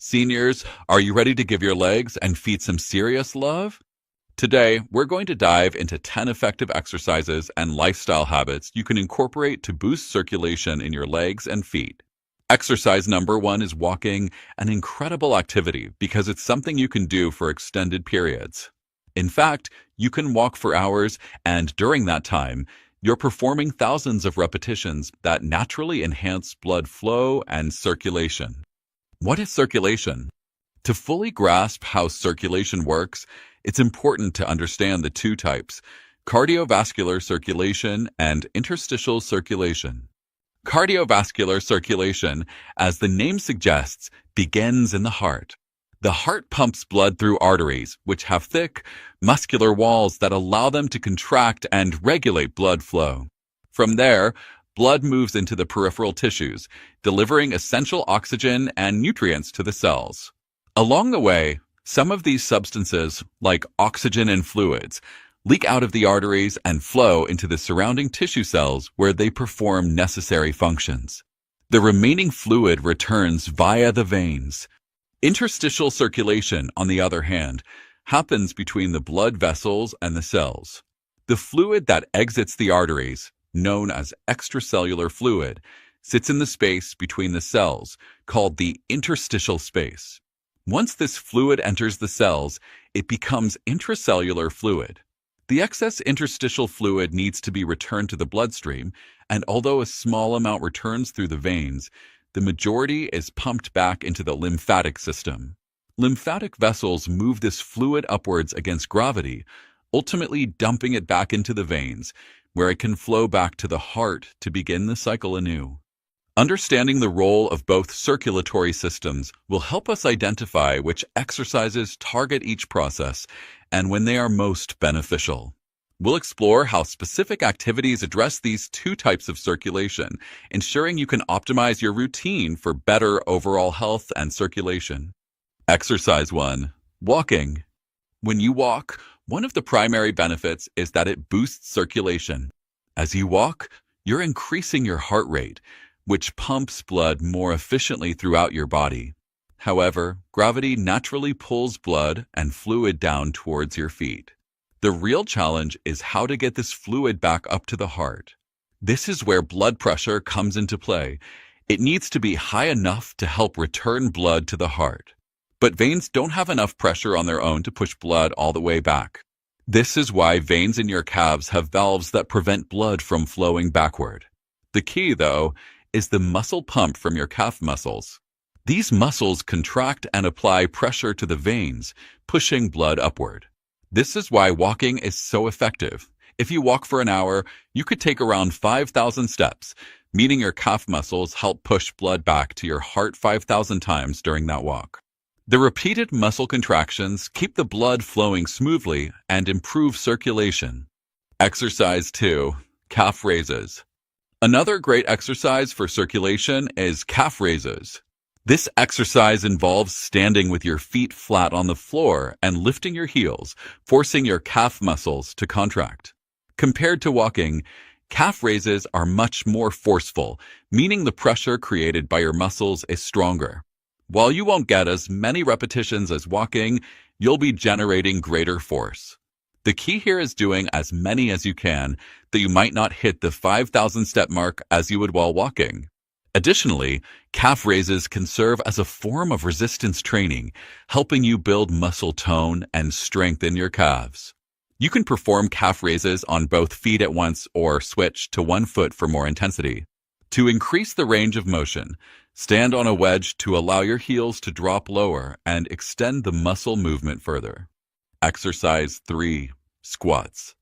Seniors, are you ready to give your legs and feet some serious love? Today, we're going to dive into 10 effective exercises and lifestyle habits you can incorporate to boost circulation in your legs and feet. Exercise number one is walking, an incredible activity because it's something you can do for extended periods. In fact, you can walk for hours, and during that time, you're performing thousands of repetitions that naturally enhance blood flow and circulation. What is circulation? To fully grasp how circulation works, it's important to understand the two types: cardiovascular circulation and interstitial circulation. Cardiovascular circulation, as the name suggests, begins in the heart. The heart pumps blood through arteries, which have thick, muscular walls that allow them to contract and regulate blood flow. From there, blood moves into the peripheral tissues, delivering essential oxygen and nutrients to the cells. Along the way, some of these substances, like oxygen and fluids, leak out of the arteries and flow into the surrounding tissue cells where they perform necessary functions. The remaining fluid returns via the veins. Interstitial circulation, on the other hand, happens between the blood vessels and the cells. The fluid that exits the arteries, known as extracellular fluid, sits in the space between the cells, called the interstitial space. Once this fluid enters the cells, it becomes intracellular fluid. The excess interstitial fluid needs to be returned to the bloodstream, and although a small amount returns through the veins, the majority is pumped back into the lymphatic system. Lymphatic vessels move this fluid upwards against gravity, ultimately dumping it back into the veins, where it can flow back to the heart to begin the cycle anew. Understanding the role of both circulatory systems will help us identify which exercises target each process and when they are most beneficial. We'll explore how specific activities address these two types of circulation, ensuring you can optimize your routine for better overall health and circulation. Exercise 1. Walking. When you walk, one of the primary benefits is that it boosts circulation. As you walk, you're increasing your heart rate, which pumps blood more efficiently throughout your body. However, gravity naturally pulls blood and fluid down towards your feet. The real challenge is how to get this fluid back up to the heart. This is where blood pressure comes into play. It needs to be high enough to help return blood to the heart. But veins don't have enough pressure on their own to push blood all the way back. This is why veins in your calves have valves that prevent blood from flowing backward. The key, though, is the muscle pump from your calf muscles. These muscles contract and apply pressure to the veins, pushing blood upward. This is why walking is so effective. If you walk for an hour, you could take around 5,000 steps, meaning your calf muscles help push blood back to your heart 5,000 times during that walk. The repeated muscle contractions keep the blood flowing smoothly and improve circulation. Exercise 2. Calf raises. Another great exercise for circulation is calf raises. This exercise involves standing with your feet flat on the floor and lifting your heels, forcing your calf muscles to contract. Compared to walking, calf raises are much more forceful, meaning the pressure created by your muscles is stronger. While you won't get as many repetitions as walking, you'll be generating greater force. The key here is doing as many as you can, though you might not hit the 5,000 step mark as you would while walking. Additionally, calf raises can serve as a form of resistance training, helping you build muscle tone and strength in your calves. You can perform calf raises on both feet at once or switch to one foot for more intensity. To increase the range of motion, stand on a wedge to allow your heels to drop lower and extend the muscle movement further. Exercise 3. Squats.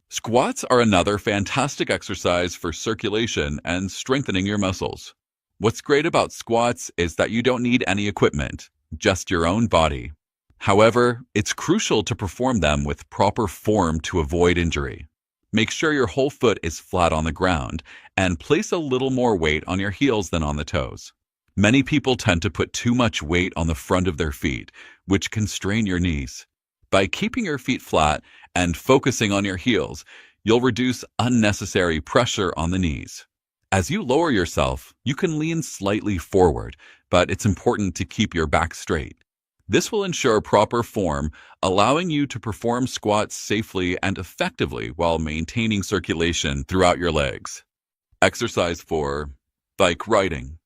Squats are another fantastic exercise for circulation and strengthening your muscles. What's great about squats is that you don't need any equipment, just your own body. However, it's crucial to perform them with proper form to avoid injury. Make sure your whole foot is flat on the ground and place a little more weight on your heels than on the toes. Many people tend to put too much weight on the front of their feet, which can strain your knees. By keeping your feet flat and focusing on your heels, you'll reduce unnecessary pressure on the knees. As you lower yourself, you can lean slightly forward, but it's important to keep your back straight. This will ensure proper form, allowing you to perform squats safely and effectively while maintaining circulation throughout your legs. Exercise 4. Bike riding.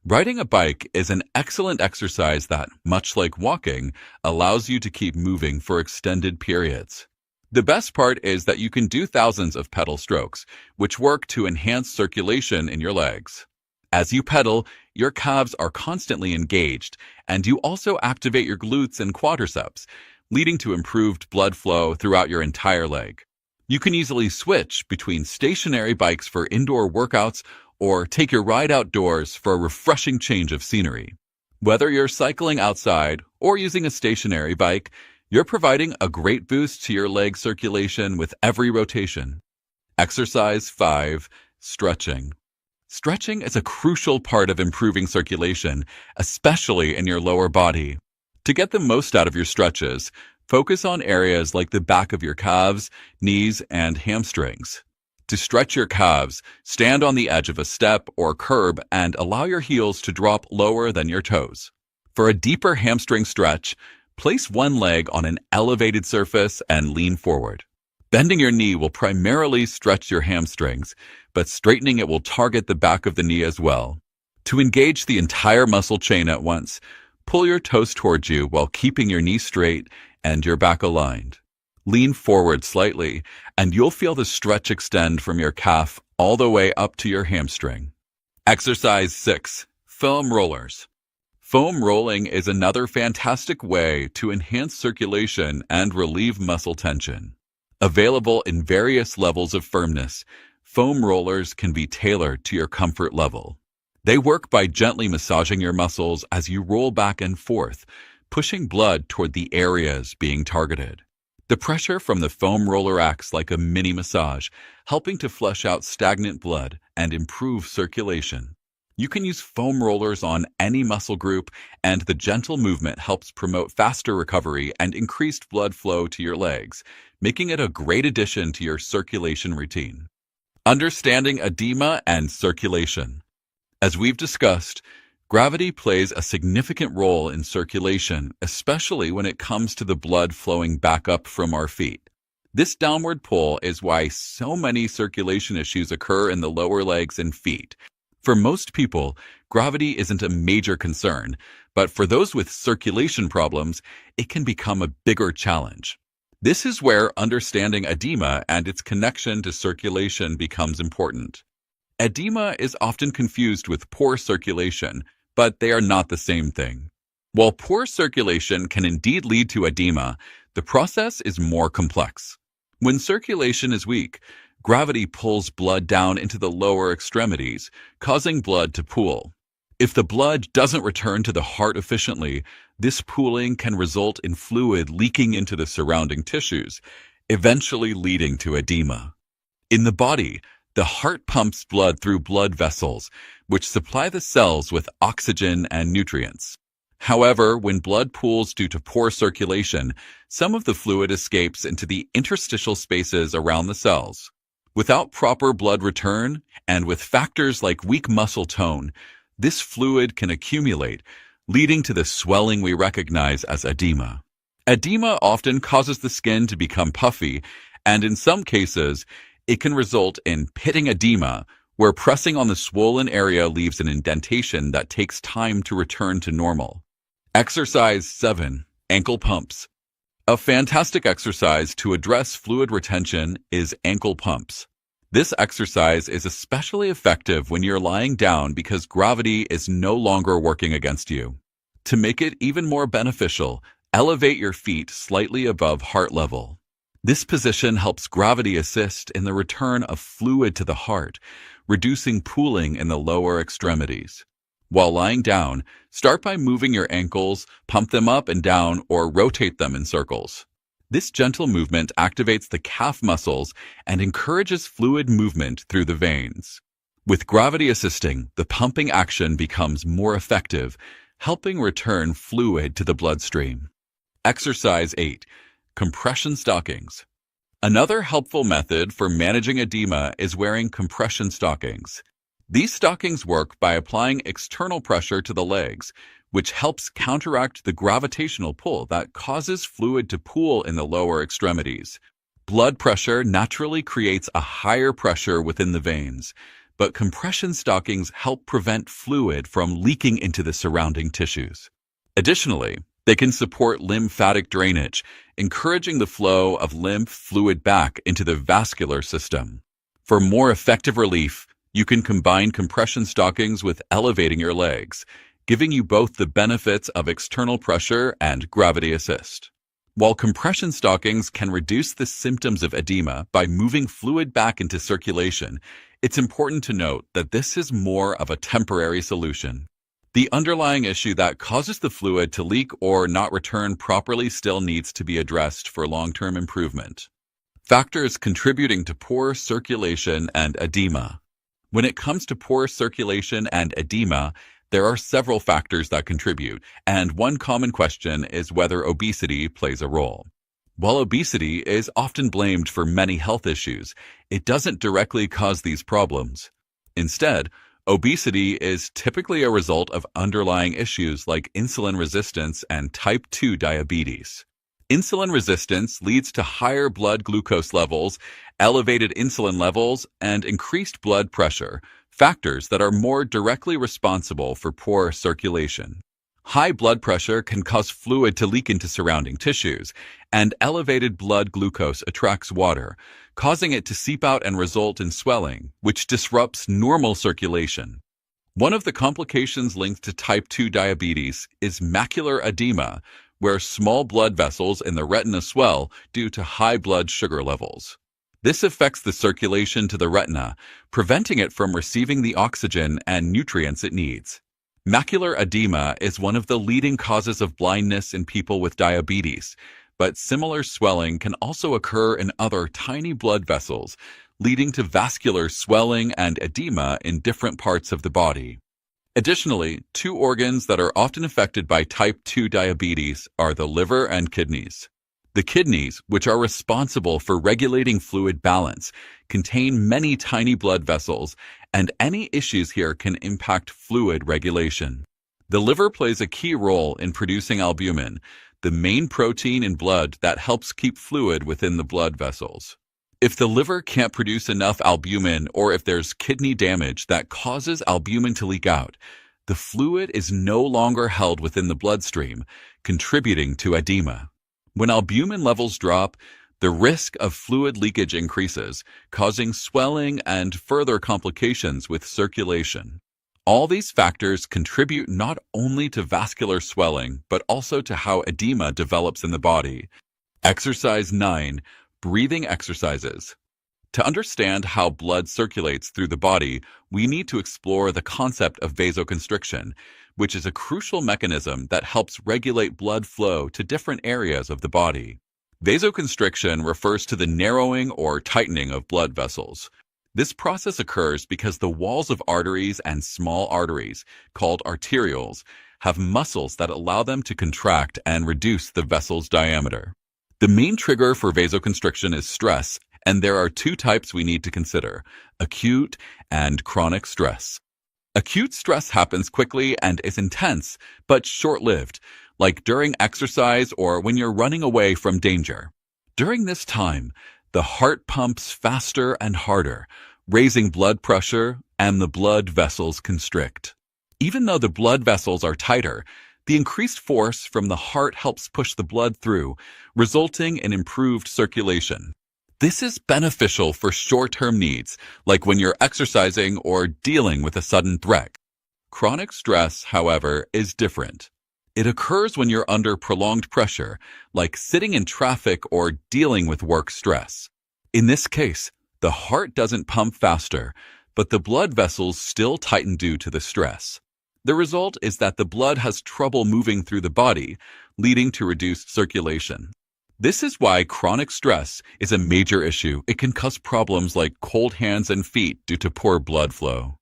Riding a bike is an excellent exercise that, much like walking, allows you to keep moving for extended periods. The best part is that you can do thousands of pedal strokes, which work to enhance circulation in your legs. As you pedal, your calves are constantly engaged, and you also activate your glutes and quadriceps, leading to improved blood flow throughout your entire leg. You can easily switch between stationary bikes for indoor workouts or take your ride outdoors for a refreshing change of scenery. Whether you're cycling outside or using a stationary bike, you're providing a great boost to your leg circulation with every rotation. Exercise 5. Stretching. Stretching is a crucial part of improving circulation, especially in your lower body. To get the most out of your stretches, focus on areas like the back of your calves, knees, and hamstrings. To stretch your calves, stand on the edge of a step or curb and allow your heels to drop lower than your toes. For a deeper hamstring stretch, place one leg on an elevated surface and lean forward. Bending your knee will primarily stretch your hamstrings, but straightening it will target the back of the knee as well. To engage the entire muscle chain at once, pull your toes towards you while keeping your knee straight and your back aligned. Lean forward slightly, and you'll feel the stretch extend from your calf all the way up to your hamstring. Exercise 6. Foam rollers. Foam rolling is another fantastic way to enhance circulation and relieve muscle tension. Available in various levels of firmness, foam rollers can be tailored to your comfort level. They work by gently massaging your muscles as you roll back and forth, pushing blood toward the areas being targeted. The pressure from the foam roller acts like a mini massage, helping to flush out stagnant blood and improve circulation. You can use foam rollers on any muscle group, and the gentle movement helps promote faster recovery and increased blood flow to your legs, making it a great addition to your circulation routine. Understanding edema and circulation. As we've discussed, gravity plays a significant role in circulation, especially when it comes to the blood flowing back up from our feet. This downward pull is why so many circulation issues occur in the lower legs and feet. For most people, gravity isn't a major concern, but for those with circulation problems, it can become a bigger challenge. This is where understanding edema and its connection to circulation becomes important. Edema is often confused with poor circulation, but they are not the same thing. While poor circulation can indeed lead to edema, the process is more complex. When circulation is weak, gravity pulls blood down into the lower extremities, causing blood to pool. If the blood doesn't return to the heart efficiently, this pooling can result in fluid leaking into the surrounding tissues, eventually leading to edema. In the body, the heart pumps blood through blood vessels, which supply the cells with oxygen and nutrients. However, when blood pools due to poor circulation, some of the fluid escapes into the interstitial spaces around the cells. Without proper blood return, and with factors like weak muscle tone, this fluid can accumulate, leading to the swelling we recognize as edema. Edema often causes the skin to become puffy, and in some cases, it can result in pitting edema, where pressing on the swollen area leaves an indentation that takes time to return to normal. Exercise 7. Ankle pumps. A fantastic exercise to address fluid retention is ankle pumps. This exercise is especially effective when you're lying down because gravity is no longer working against you. To make it even more beneficial, elevate your feet slightly above heart level. This position helps gravity assist in the return of fluid to the heart, reducing pooling in the lower extremities. While lying down, start by moving your ankles, pump them up and down, or rotate them in circles. This gentle movement activates the calf muscles and encourages fluid movement through the veins. With gravity assisting, the pumping action becomes more effective, helping return fluid to the bloodstream. Exercise 8. Compression stockings. Another helpful method for managing edema is wearing compression stockings. These stockings work by applying external pressure to the legs, which helps counteract the gravitational pull that causes fluid to pool in the lower extremities. Blood pressure naturally creates a higher pressure within the veins, but compression stockings help prevent fluid from leaking into the surrounding tissues. Additionally, they can support lymphatic drainage, encouraging the flow of lymph fluid back into the vascular system. For more effective relief, you can combine compression stockings with elevating your legs, giving you both the benefits of external pressure and gravity assist. While compression stockings can reduce the symptoms of edema by moving fluid back into circulation, it's important to note that this is more of a temporary solution. The underlying issue that causes the fluid to leak or not return properly still needs to be addressed for long-term improvement. Factors contributing to poor circulation and edema. When it comes to poor circulation and edema, there are several factors that contribute, and one common question is whether obesity plays a role. While obesity is often blamed for many health issues, it doesn't directly cause these problems. Instead, obesity is typically a result of underlying issues like insulin resistance and type 2 diabetes. Insulin resistance leads to higher blood glucose levels, elevated insulin levels, and increased blood pressure, factors that are more directly responsible for poor circulation. High blood pressure can cause fluid to leak into surrounding tissues, and elevated blood glucose attracts water, causing it to seep out and result in swelling, which disrupts normal circulation. One of the complications linked to type 2 diabetes is macular edema, where small blood vessels in the retina swell due to high blood sugar levels. This affects the circulation to the retina, preventing it from receiving the oxygen and nutrients it needs. Macular edema is one of the leading causes of blindness in people with diabetes, but similar swelling can also occur in other tiny blood vessels, leading to vascular swelling and edema in different parts of the body. Additionally, two organs that are often affected by type 2 diabetes are the liver and kidneys. The kidneys, which are responsible for regulating fluid balance, contain many tiny blood vessels, and any issues here can impact fluid regulation. The liver plays a key role in producing albumin, the main protein in blood that helps keep fluid within the blood vessels. If the liver can't produce enough albumin, or if there's kidney damage that causes albumin to leak out, the fluid is no longer held within the bloodstream, contributing to edema. When albumin levels drop, the risk of fluid leakage increases, causing swelling and further complications with circulation. All these factors contribute not only to vascular swelling, but also to how edema develops in the body. Exercise 9. Breathing exercises. To understand how blood circulates through the body, we need to explore the concept of vasoconstriction, which is a crucial mechanism that helps regulate blood flow to different areas of the body. Vasoconstriction refers to the narrowing or tightening of blood vessels. This process occurs because the walls of arteries and small arteries, called arterioles, have muscles that allow them to contract and reduce the vessel's diameter. The main trigger for vasoconstriction is stress, and there are two types we need to consider: acute and chronic stress. Acute stress happens quickly and is intense, but short-lived, like during exercise or when you're running away from danger. During this time, the heart pumps faster and harder, raising blood pressure, and the blood vessels constrict. Even though the blood vessels are tighter, the increased force from the heart helps push the blood through, resulting in improved circulation. This is beneficial for short-term needs, like when you're exercising or dealing with a sudden threat. Chronic stress, however, is different. It occurs when you're under prolonged pressure, like sitting in traffic or dealing with work stress. In this case, the heart doesn't pump faster, but the blood vessels still tighten due to the stress. The result is that the blood has trouble moving through the body, leading to reduced circulation. This is why chronic stress is a major issue. It can cause problems like cold hands and feet due to poor blood flow.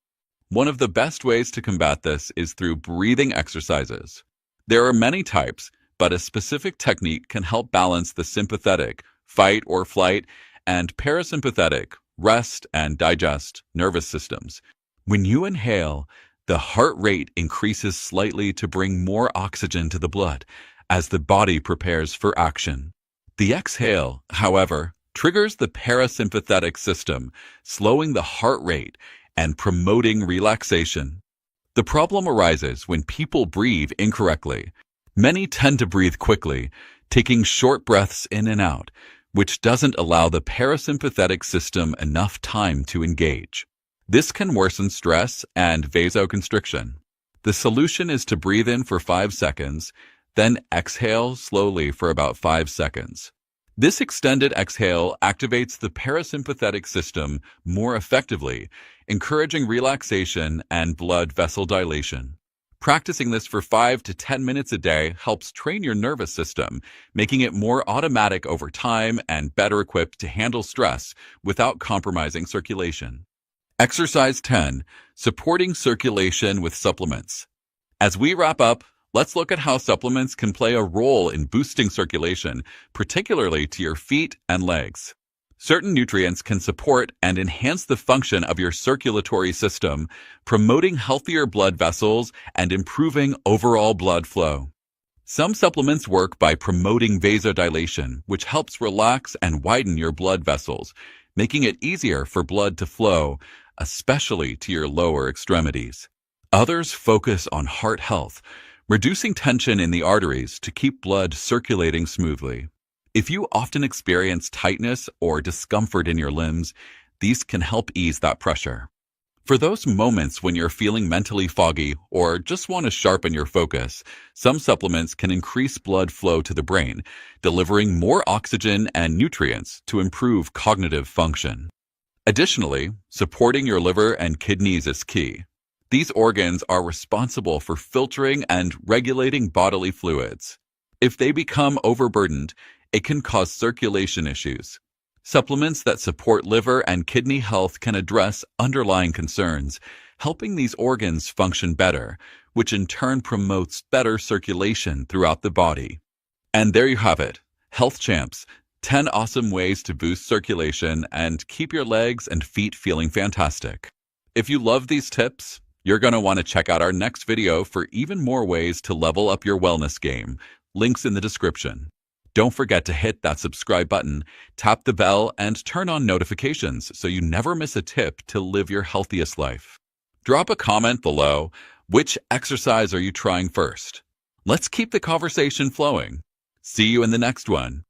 One of the best ways to combat this is through breathing exercises. There are many types, but a specific technique can help balance the sympathetic, fight or flight, and parasympathetic, rest and digest, nervous systems. When you inhale, the heart rate increases slightly to bring more oxygen to the blood as the body prepares for action. The exhale, however, triggers the parasympathetic system, slowing the heart rate and promoting relaxation. The problem arises when people breathe incorrectly. Many tend to breathe quickly, taking short breaths in and out, which doesn't allow the parasympathetic system enough time to engage. This can worsen stress and vasoconstriction. The solution is to breathe in for 5 seconds, then exhale slowly for about 5 seconds. This extended exhale activates the parasympathetic system more effectively, encouraging relaxation and blood vessel dilation. Practicing this for 5 to 10 minutes a day helps train your nervous system, making it more automatic over time and better equipped to handle stress without compromising circulation. Exercise 10. Supporting circulation with supplements. As we wrap up, let's look at how supplements can play a role in boosting circulation, particularly to your feet and legs. Certain nutrients can support and enhance the function of your circulatory system, promoting healthier blood vessels and improving overall blood flow. Some supplements work by promoting vasodilation, which helps relax and widen your blood vessels, making it easier for blood to flow, especially to your lower extremities. Others focus on heart health, reducing tension in the arteries to keep blood circulating smoothly. If you often experience tightness or discomfort in your limbs, these can help ease that pressure. For those moments when you're feeling mentally foggy or just want to sharpen your focus, some supplements can increase blood flow to the brain, delivering more oxygen and nutrients to improve cognitive function. Additionally, supporting your liver and kidneys is key. These organs are responsible for filtering and regulating bodily fluids. If they become overburdened, it can cause circulation issues. Supplements that support liver and kidney health can address underlying concerns, helping these organs function better, which in turn promotes better circulation throughout the body. And there you have it, Health Champs, 10 awesome ways to boost circulation and keep your legs and feet feeling fantastic. If you love these tips, you're going to want to check out our next video for even more ways to level up your wellness game. Links in the description. Don't forget to hit that subscribe button, tap the bell, and turn on notifications so you never miss a tip to live your healthiest life. Drop a comment below. Which exercise are you trying first? Let's keep the conversation flowing. See you in the next one.